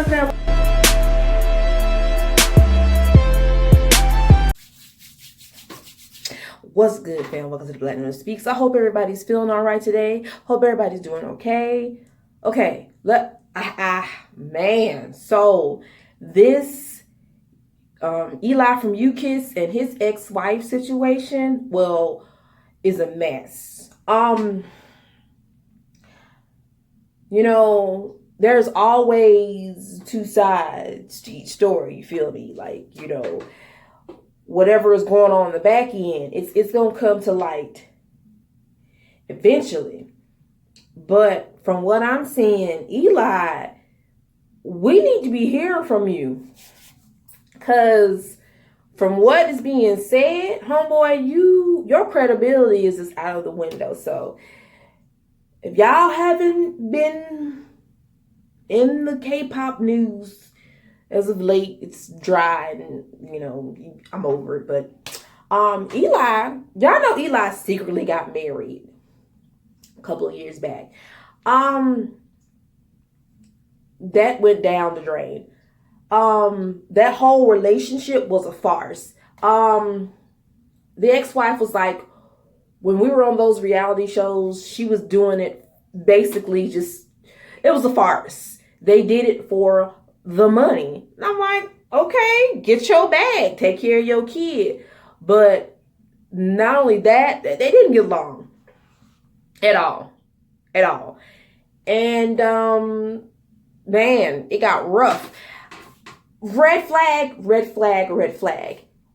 good, fam? What's good, fam? Welcome to the Black Woman Speaks. I hope everybody's feeling all right today. Hope everybody's doing okay. Okay, man. So this Eli from UKISS and his ex-wife situation, well, is a mess. You know, there's always two sides to each story, you feel me? Like, you know, whatever is going on in the back end, it's going to come to light eventually. But from what I'm seeing, Eli, we need to be hearing from you. Because from what is being said, homeboy, your credibility is just out of the window. So if y'all haven't been in the K-pop news as of late, it's dry and, you know, I'm over it. But Eli, y'all know Eli secretly got married a couple of years back. That went down the drain. That whole relationship was a farce. The ex-wife was like, when we were on those reality shows, she was doing it basically just, it was a farce. They did it for the money. And I'm like, okay, get your bag, take care of your kid. But not only that, they didn't get along at all. And, man, it got rough. Red flag.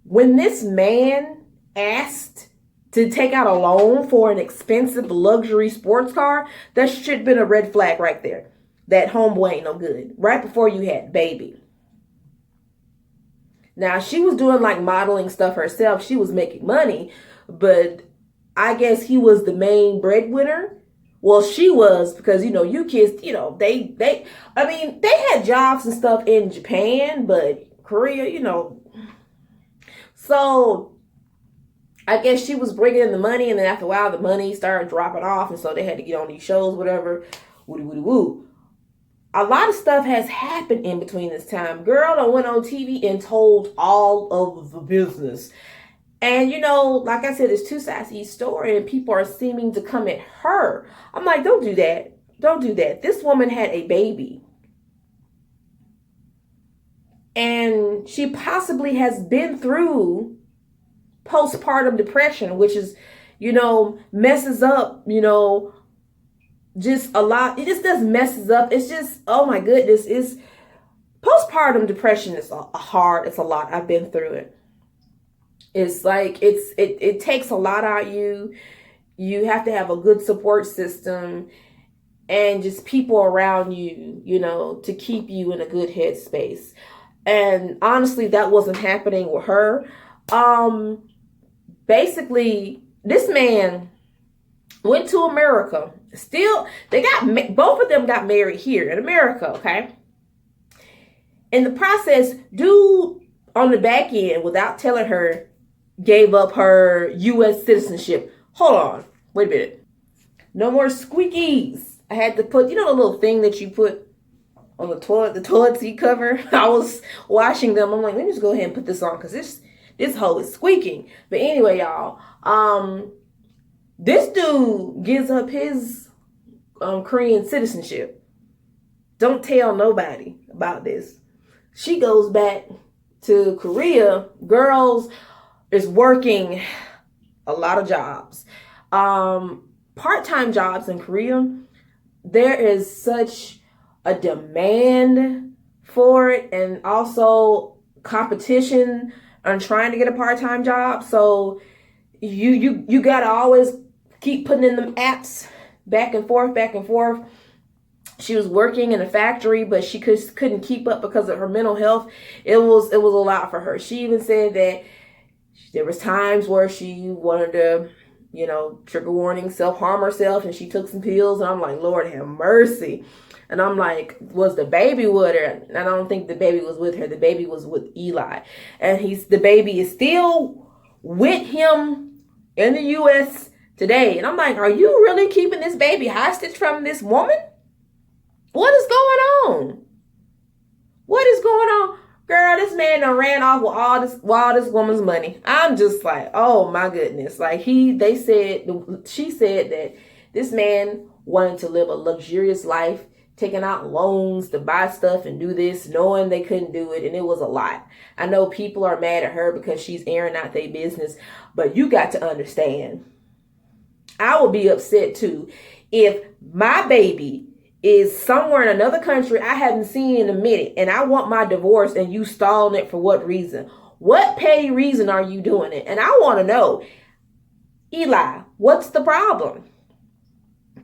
When this man asked to take out a loan for an expensive luxury sports car, that should have been a red flag right there. That homeboy ain't no good. Right before you had baby. Now, she was doing like modeling stuff herself. She was making money, but I guess he was the main breadwinner. Well, she was, because, you know, UKISS, you know, they had jobs and stuff in Japan, but Korea, you know. So I guess she was bringing in the money, and then after a while, the money started dropping off, and so they had to get on these shows, whatever. Woo. A lot of stuff has happened in between this time. Girl done went on TV and told all of the business. And, you know, like I said, there's two sides to each story, and people are seeming to come at her. I'm like, don't do that. Don't do that. This woman had a baby. And she possibly has been through postpartum depression, which is, you know, messes up, you know, just a lot. It just does messes up. It's just, oh my goodness. It's postpartum depression is hard. It's a lot. I've been through it. It's like, it takes a lot out of you. You have to have a good support system and just people around you, you know, to keep you in a good headspace. And honestly, that wasn't happening with her. Basically, this man went to America. Still, both of them got married here in America, okay? In the process, dude on the back end, without telling her, gave up her U.S. citizenship. Hold on. Wait a minute. No more squeakies. I had to put, you know, the little thing that you put on the toilet seat cover? I was washing them. I'm like, let me just go ahead and put this on because this hole is squeaking. But anyway, y'all, this dude gives up his Korean citizenship. Don't tell nobody about this. She goes back to Korea. Girls is working a lot of jobs. Part-time jobs in Korea. There is such a demand for it, and also competition on trying to get a part-time job. So you gotta always keep putting in them apps back and forth. She was working in a factory, but she couldn't keep up because of her mental health. It was a lot for her. She even said that there was times where she wanted to, you know, trigger warning, self-harm herself, and she took some pills, and I'm like, Lord have mercy. And I'm like, was the baby with her? And I don't think the baby was with her. The baby was with Eli. And the baby is still with him in the U.S. today. And I'm like, are you really keeping this baby hostage from this woman? What is going on? What is going on? Girl, this man done ran off with all this woman's money. I'm just like, oh my goodness. Like she said that this man wanted to live a luxurious life, taking out loans to buy stuff and do this, knowing they couldn't do it, and it was a lot. I know people are mad at her because she's airing out their business, but you got to understand, I would be upset too if my baby is somewhere in another country I haven't seen in a minute and I want my divorce and you stalling it for what reason? What petty reason are you doing it? And I want to know, Eli, what's the problem?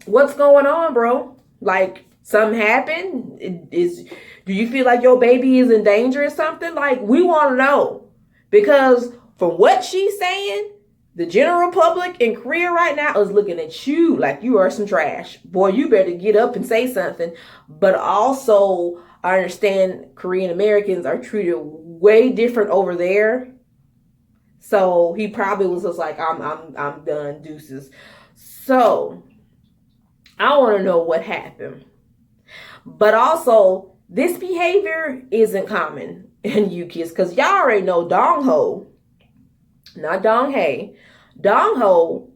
What's going on, bro? Like, something happened? Do you feel like your baby is in danger or something? Like, we want to know. Because from what she's saying, the general public in Korea right now is looking at you like you are some trash. Boy, you better get up and say something. But also, I understand Korean Americans are treated way different over there. So he probably was just like, I'm done, deuces. So I want to know what happened. But also, this behavior isn't common in you kids, because y'all already know Dong Ho, not Dong Hae. Dong Ho,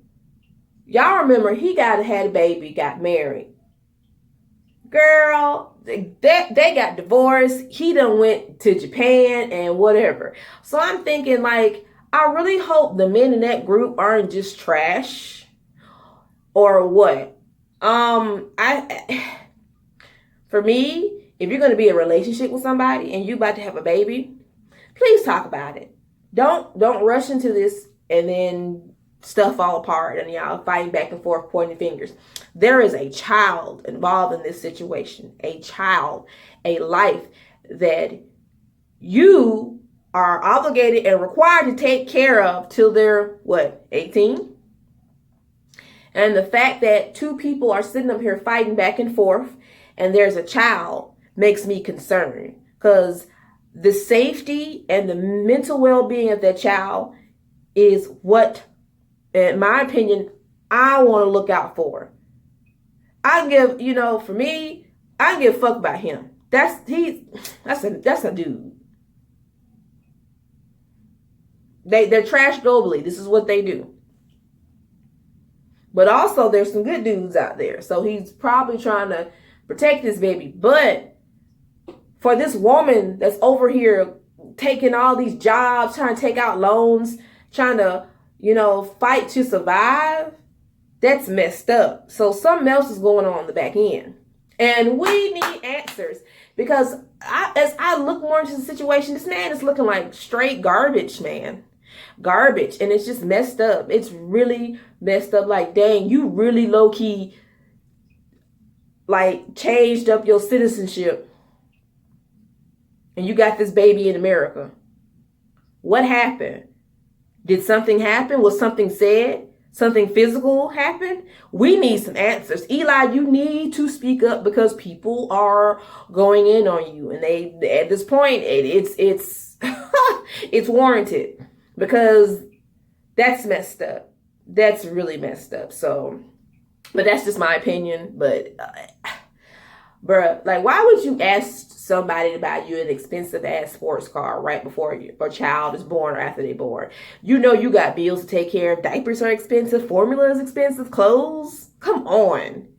y'all remember he had a baby, got married. Girl, they got divorced. He done went to Japan and whatever. So I'm thinking, like, I really hope the men in that group aren't just trash or what. For me, if you're going to be in a relationship with somebody and you about to have a baby, please talk about it. Don't rush into this and then stuff fall apart and y'all fighting back and forth, pointing fingers. There is a child involved in this situation, a child, a life that you are obligated and required to take care of till they're, 18? And the fact that two people are sitting up here fighting back and forth and there's a child makes me concerned, because the safety and the mental well-being of that child is what, in my opinion, I want to look out for. I give, for me, I give a fuck about him. That's a dude. They're trash globally. This is what they do. But also there's some good dudes out there. So he's probably trying to protect this baby. But for this woman that's over here taking all these jobs, trying to take out loans, trying to, fight to survive, that's messed up. So something else is going on the back end. And we need answers, because as I look more into the situation, this man is looking like straight garbage, man. Garbage. And it's just messed up. It's really messed up. Like, dang, you really low-key, like, changed up your citizenship. And you got this baby in America. What happened? Did something happen? Was something said? Something physical happened? We need some answers. Eli, you need to speak up, because people are going in on you. And they, at this point, it's it's warranted, because that's messed up. That's really messed up. So, but that's just my opinion. But, bruh, like, why would you ask somebody to buy you an expensive ass sports car right before your child is born or after they're born? You got bills to take care of. Diapers are expensive. Formula is expensive. Clothes. Come on.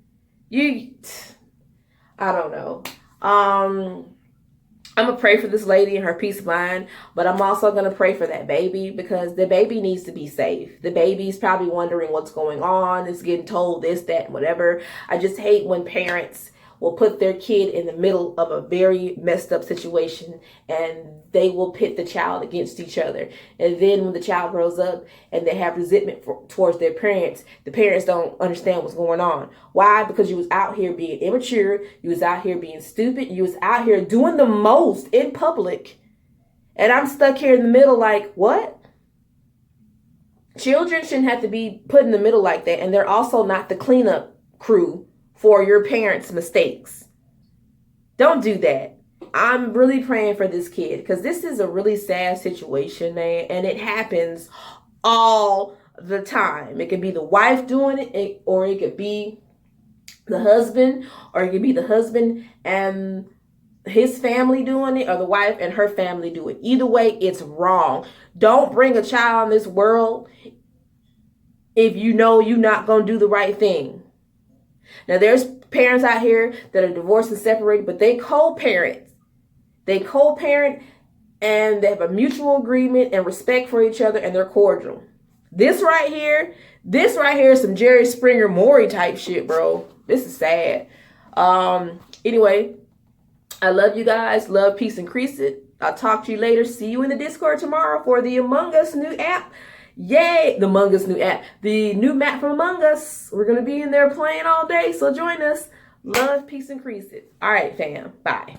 I don't know. I'm going to pray for this lady and her peace of mind, but I'm also going to pray for that baby, because the baby needs to be safe. The baby's probably wondering what's going on. It's getting told this, that, whatever. I just hate when parents will put their kid in the middle of a very messed up situation, and they will pit the child against each other. And then when the child grows up and they have resentment towards their parents, the parents don't understand what's going on. Why? Because you was out here being immature. You was out here being stupid. You was out here doing the most in public. And I'm stuck here in the middle like, what? Children shouldn't have to be put in the middle like that. And they're also not the cleanup crew for your parents' mistakes. Don't do that. I'm really praying for this kid, because this is a really sad situation, man, and it happens all the time. It could be the wife doing it, or it could be the husband, or it could be the husband and his family doing it or the wife and her family do it. Either way, it's wrong. Don't bring a child in this world if you know you're not going to do the right thing. Now, there's parents out here that are divorced and separated, but they co-parent. They co-parent and they have a mutual agreement and respect for each other, and they're cordial. This right here is some Jerry Springer Maury type shit, bro. This is sad. Anyway, I love you guys. Love, peace, increase it. I'll talk to you later. See you in the Discord tomorrow for the Among Us new app. Yay! The Among Us new app. The new map from Among Us. We're going to be in there playing all day, so join us. Love, peace, increase it. All right, fam. Bye.